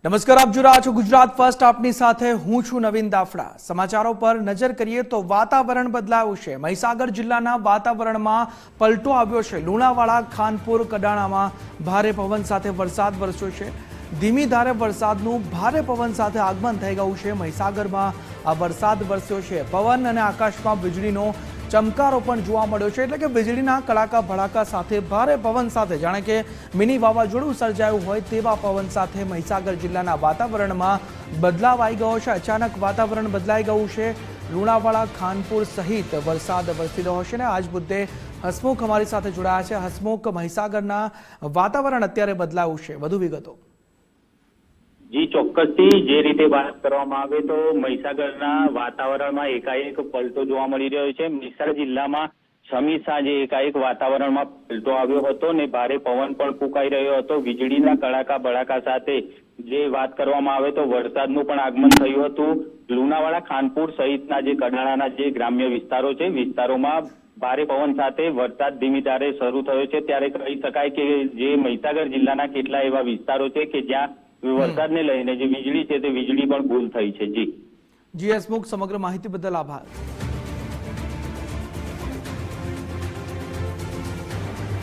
નમસ્કાર, આપ જોઈ રહ્યા છો ગુજરાત ફર્સ્ટ. આપની સાથે હું છું નવીન દાફડા. સમાચારો પર નજર કરીએ તો વાતાવરણ બદલાયું છે. મહીસાગર જિલ્લાના વાતાવરણમાં પલટો આવ્યો છે. લુણાવાડા, ખાનપુર, કડાણામાં ભારે પવન સાથે વરસાદ વરસ્યો છે. ધીમી ધારે વરસાદનું ભારે પવન સાથે આગમન થઈ ગયું છે. મહીસાગરમાં આ વરસાદ વરસ્યો છે. પવન અને આકાશમાં વીજળીનો ચમકારો પણ જોવા મળ્યો છે. એટલે કે વીજળીના કડાકા ભડાકા સાથે ભારે પવન સાથે જાણે કે મિની વાવાઝોડું સર્જાયું હોય તેવા પવન સાથે મહીસાગર જિલ્લાના વાતાવરણમાં બદલાવ આવી ગયો છે. અચાનક વાતાવરણ બદલાઈ ગયું છે. લુણાવાડા, ખાનપુર સહિત વરસાદ વરસી રહ્યો છે. ને આજ મુદ્દે હસમુખ અમારી સાથે જોડાયા છે. હસમુખ, મહીસાગરના વાતાવરણ અત્યારે બદલાયું છે, વધુ વિગતો. જી ચોક્કસથી જે રીતે વાત કરવામાં આવે તો મહીસાગરના વાતાવરણમાં એકાએક પલટો જોવા મળી રહ્યો છે. મહીસાગર જિલ્લામાં સમી સાંજે એકાએક વાતાવરણમાં પલટો આવ્યો હતો ને ભારે પવન પણ ફૂંકાઈ રહ્યો હતો. વીજળીના કડાકા ભડાકા સાથે જે વાત કરવામાં આવે તો વરસાદનું પણ આગમન થયું હતું. લુણાવાડા, ખાનપુર સહિતના જે કડાણાના જે ગ્રામ્ય વિસ્તારો છે, વિસ્તારોમાં ભારે પવન સાથે વરસાદ ધીમી ધારે શરૂ થયો છે. ત્યારે કહી શકાય કે જે મહીસાગર જિલ્લાના કેટલા એવા વિસ્તારો છે કે જ્યાં વરસાદને લઈને જે વીજળી છે તે વીજળી પણ ગુલ થઈ છે. જી હસમુખ, સમગ્ર માહિતી બદલ આભાર.